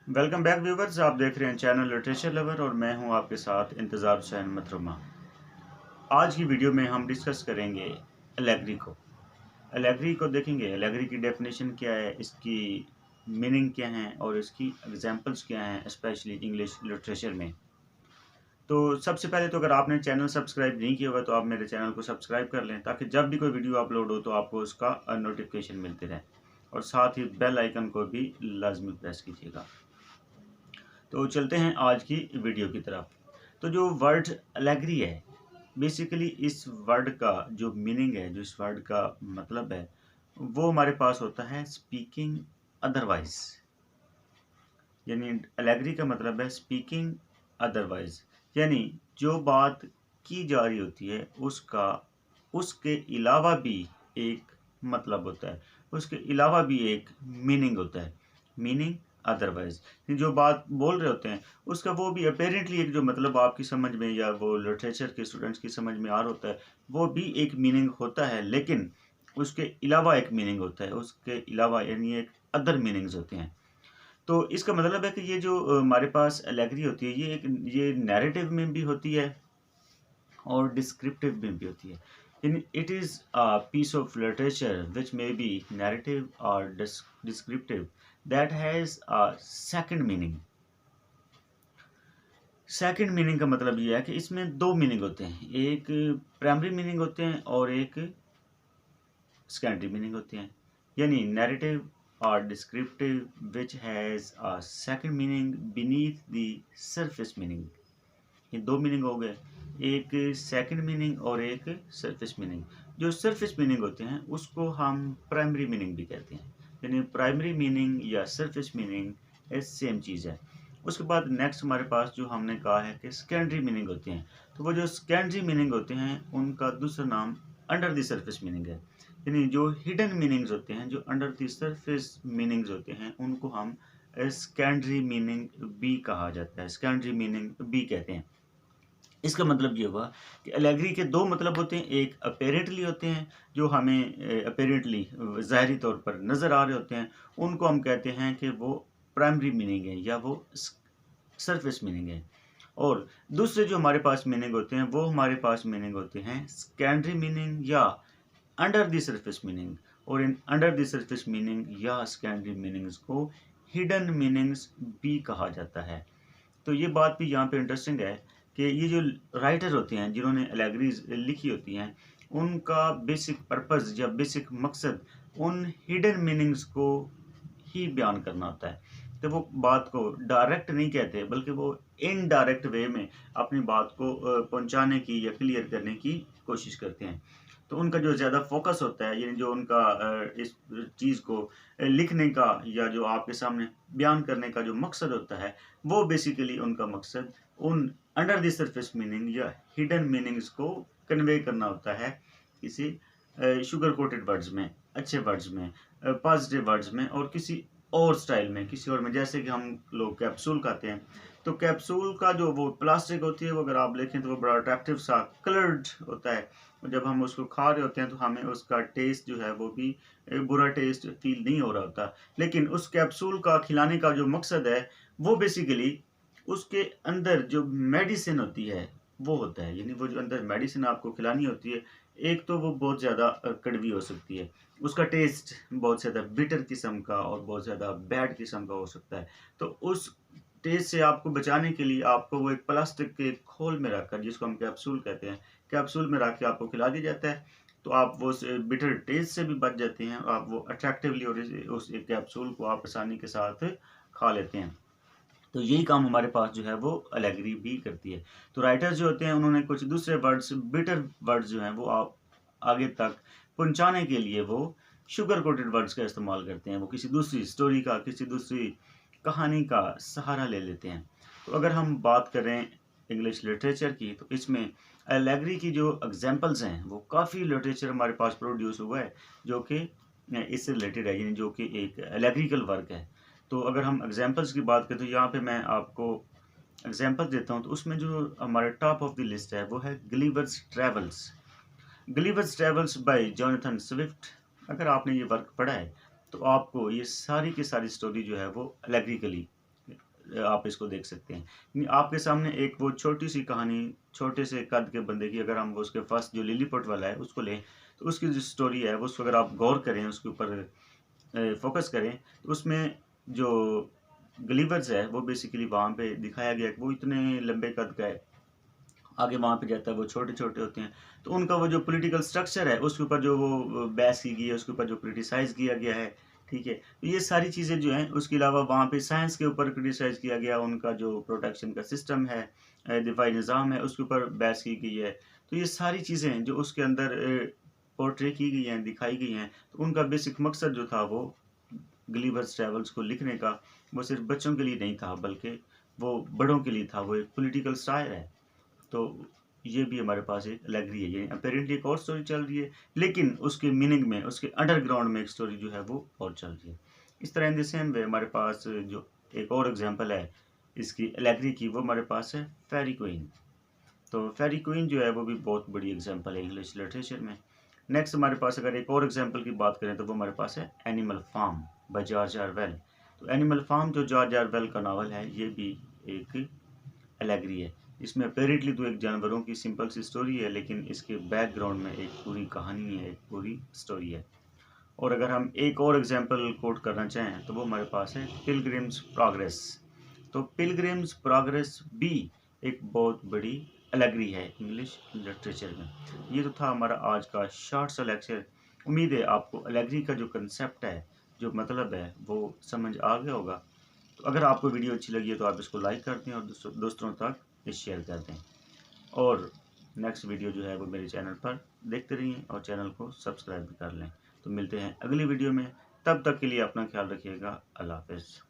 Welcome back viewers. आप देख रहे हैं चैनल लिटरेचर लवर और मैं हूं आपके साथ इंतज़ार हुसैन मतरमा। आज की वीडियो में हम डिस्कस करेंगे एलेगरी को। एलेगरी को देखेंगे, एलेगरी की डेफिनेशन क्या है, इसकी मीनिंग क्या है और इसकी एग्जांपल्स क्या हैं, स्पेशली इंग्लिश लिटरेचर में। तो सबसे पहले तो अगर आपने चैनल सब्सक्राइब नहीं किया हुआ तो आप मेरे चैनल को सब्सक्राइब कर लें ताकि जब भी कोई वीडियो अपलोड हो तो आपको उसका नोटिफिकेशन मिलते रहे, और साथ ही बेल आइकन को भी लाजमी प्रेस कीजिएगा। तो चलते हैं आज की वीडियो की तरफ। तो जो वर्ड एलेगरी है, बेसिकली इस वर्ड का जो मीनिंग है, जो इस वर्ड का मतलब है, वो हमारे पास होता है स्पीकिंग अदरवाइज। यानी एलेगरी का मतलब है स्पीकिंग अदरवाइज, यानी जो बात की जा रही होती है उसका उसके अलावा भी एक मतलब होता है, उसके अलावा भी एक मीनिंग होता है। मीनिंग अदरवाइज, जो बात बोल रहे होते हैं उसका वो भी अपेरेंटली एक जो मतलब आपकी समझ में या वो लिटरेचर के स्टूडेंट्स की समझ में आ रहा होता है, वो भी एक मीनिंग होता है, लेकिन उसके अलावा एक मीनिंग होता है, उसके अलावा यानी एक अदर मीनिंग्स होते हैं। तो इसका मतलब है कि ये जो हमारे पास एलेगरी होती है, ये नैरेटिव में भी होती है और डिस्क्रिप्टिव में भी होती है। In it is a piece of literature which may be narrative और descriptive that has a second meaning. Second meaning का मतलब ये है कि इसमें दो मीनिंग होते हैं, एक प्राइमरी मीनिंग होते हैं और एक सेकेंडरी मीनिंग होते हैं। यानी नैरेटिव और descriptive which has a second meaning beneath the surface meaning. ये दो मीनिंग हो गए, एक सेकंड मीनिंग और एक सरफेस मीनिंग। जो सरफेस मीनिंग होते हैं उसको हम प्राइमरी मीनिंग भी कहते हैं। यानी प्राइमरी मीनिंग या सरफेस मीनिंग सेम चीज़ है। उसके बाद नेक्स्ट हमारे पास जो हमने कहा है कि सेकेंडरी मीनिंग होते हैं, तो वो जो सेकेंडरी मीनिंग होते हैं उनका दूसरा नाम अंडर द सरफेस मीनिंग है। यानी जो हिडन मीनिंग्स होते हैं, जो अंडर द सरफेस मीनिंग्स होते हैं, उनको हम सेकेंडरी मीनिंग भी कहा जाता है, सेकेंडरी मीनिंग भी कहते हैं। इसका मतलब ये हुआ कि एलेगरी के दो मतलब होते हैं, एक अपेरेंटली होते हैं जो हमें अपेरेंटली ज़ाहरी तौर पर नज़र आ रहे होते हैं, उनको हम कहते हैं कि वो प्राइमरी मीनिंग है या वो सरफेस मीनिंग है। और दूसरे जो हमारे पास मीनिंग होते हैं वो हमारे पास मीनिंग होते हैं सेकेंडरी मीनिंग या अंडर द सरफेस मीनिंग। और in under the surface meaning या सेकेंडरी मीनिंग्स को हिडन मीनिंग्स भी कहा जाता है। तो ये बात भी यहाँ पे इंटरेस्टिंग है कि ये जो राइटर होते हैं जिन्होंने एलेगरीज लिखी होती हैं, उनका बेसिक पर्पस या बेसिक मकसद उन हिडन मीनिंग्स को ही बयान करना होता है। तो वो बात को डायरेक्ट नहीं कहते बल्कि वो इनडायरेक्ट वे में अपनी बात को पहुंचाने की या क्लियर करने की कोशिश करते हैं। तो उनका जो ज़्यादा फोकस होता है, यानी जो उनका इस चीज़ को लिखने का या जो आपके सामने बयान करने का जो मकसद होता है, वो बेसिकली उनका मकसद उन अंडर द सरफेस मीनिंग या हिडन मीनिंग्स को कन्वे करना होता है किसी शुगर कोटेड वर्ड्स में, अच्छे वर्ड्स में, पॉजिटिव वर्ड्स में और किसी और स्टाइल में, किसी और में। जैसे कि हम लोग कैप्सूल खाते हैं, तो कैप्सूल का जो वो प्लास्टिक होती है वो अगर आप देखें तो वो बड़ा अट्रैक्टिव सा कलर्ड होता है। जब हम उसको खा रहे होते हैं तो हमें उसका टेस्ट जो है वो भी बुरा टेस्ट फील नहीं हो रहा होता, लेकिन उस कैप्सूल का खिलाने का जो मकसद है वो बेसिकली उसके अंदर जो मेडिसिन होती है वो होता है। यानी वो जो अंदर मेडिसिन आपको खिलानी होती है, एक तो वो बहुत ज़्यादा कड़वी हो सकती है, उसका टेस्ट बहुत ज़्यादा बिटर किस्म का और बहुत ज़्यादा बैड किस्म का हो सकता है। तो उस टेस्ट से आपको बचाने के लिए आपको वो एक प्लास्टिक के खोल में रखकर, जिसको हम कैप्सूल कहते हैं, कैप्सूल में रख के आपको खिला दिया जाता है। तो आप वो बिटर टेस्ट से भी बच जाते हैं, आप वो अट्रैक्टिवली और उस एक कैप्सूल को आप आसानी के साथ खा लेते हैं। तो यही काम हमारे पास जो है वो एलेगरी भी करती है। तो राइटर्स जो होते हैं उन्होंने कुछ दूसरे वर्ड्स, बिटर वर्ड्स जो हैं वो आप आगे तक पहुंचाने के लिए वो शुगर कोटेड वर्ड्स का इस्तेमाल करते हैं। वो किसी दूसरी स्टोरी का, किसी दूसरी कहानी का सहारा ले लेते हैं। तो अगर हम बात करें इंग्लिश लिटरेचर की, तो इसमें एलेगरी की जो एग्जांपल्स हैं वो काफ़ी लिटरेचर हमारे पास प्रोड्यूस हुआ है जो कि इससे रिलेटेड है, यानी जो कि एक एलेग्रिकल वर्क है। तो अगर हम एग्जांपल्स की बात करें तो यहाँ पे मैं आपको एग्जांपल देता हूँ। तो उसमें जो हमारे टॉप ऑफ द लिस्ट है वो है Gulliver's Travels. Gulliver's Travels by Jonathan Swift. अगर आपने ये वर्क पढ़ा है तो आपको ये सारी की सारी स्टोरी जो है वो एलेग्रिकली आप इसको देख सकते हैं। आपके सामने एक वो छोटी सी कहानी छोटे से कद के बंदे की, अगर हम उसके फर्स्ट जो लिलीपुट वाला है उसको लें, तो उसकी जो स्टोरी है वो, उसको अगर आप गौर करें, उसके ऊपर फोकस करें, तो उसमें जो गलीवर्स है वो बेसिकली वहाँ पे दिखाया गया कि वो इतने लंबे कद का है, आगे वहाँ पे जाता है वो छोटे-छोटे होते हैं। तो उनका वो जो पॉलिटिकल स्ट्रक्चर है उसके ऊपर जो वो बहस की गई है, उसके ऊपर जो क्रिटिसाइज़ किया गया है, ठीक है? तो ये सारी चीज़ें जो हैं, उसके अलावा वहाँ पे साइंस के ऊपर क्रिटिसाइज़ किया गया, उनका जो प्रोटेक्शन का सिस्टम है, दिफाई निज़ाम है, उसके ऊपर बहस की गई है। तो ये सारी चीज़ें जो उसके अंदर पोर्ट्रे की गई हैं, दिखाई गई हैं, तो उनका बेसिक मकसद जो था वो गलिवर्स ट्रैवल्स को लिखने का, वो सिर्फ़ बच्चों के लिए नहीं था, बल्कि वो बड़ों के लिए था। वो एक पॉलिटिकल सायर है। तो ये भी हमारे पास एक एलेगरी है, ये अपेरेंटली एक और स्टोरी चल रही है, लेकिन उसके मीनिंग में, उसके अंडरग्राउंड में एक स्टोरी जो है वो और चल रही है। इस तरह इन द सेम वे हमारे पास जो एक और एग्जांपल है इसकी एलेगरी की, वो हमारे पास है फेरी क्वीन। तो फेरी क्वीन जो है वो भी बहुत बड़ी एग्जांपल है इंग्लिश लिटरेचर में। नेक्स्ट हमारे पास अगर एक और एग्जांपल की बात करें तो वो हमारे पास है Animal Farm by George Orwell. तो एनिमल फार्म जो जॉर्ज ऑरवेल का नावल है, ये भी एक एलेगरी है। इसमें अपेरेंटली तो एक जानवरों की सिंपल सी स्टोरी है, लेकिन इसके बैकग्राउंड में एक पूरी कहानी है, एक पूरी स्टोरी है। और अगर हम एक और एग्जांपल कोट करना चाहें तो वो हमारे पास है पिलग्रिम्स प्रोग्रेस। तो पिलग्रिम्स प्रोग्रेस भी एक बहुत बड़ी एलेगरी है इंग्लिश लिटरेचर में। ये तो था हमारा आज का शॉर्ट सा लेक्चर। उम्मीद है आपको एलेगरी का जो कंसेप्ट है, जो मतलब है, वो समझ आ गया होगा। तो अगर आपको वीडियो अच्छी लगी है तो आप इसको लाइक कर दें और दोस्तों तक ये शेयर कर दें। और नेक्स्ट वीडियो जो है वो मेरे चैनल पर देखते रहिए और चैनल को सब्सक्राइब भी कर लें। तो मिलते हैं अगली वीडियो में, तब तक के लिए अपना ख्याल रखिएगा। अल्लाह हाफ़िज़।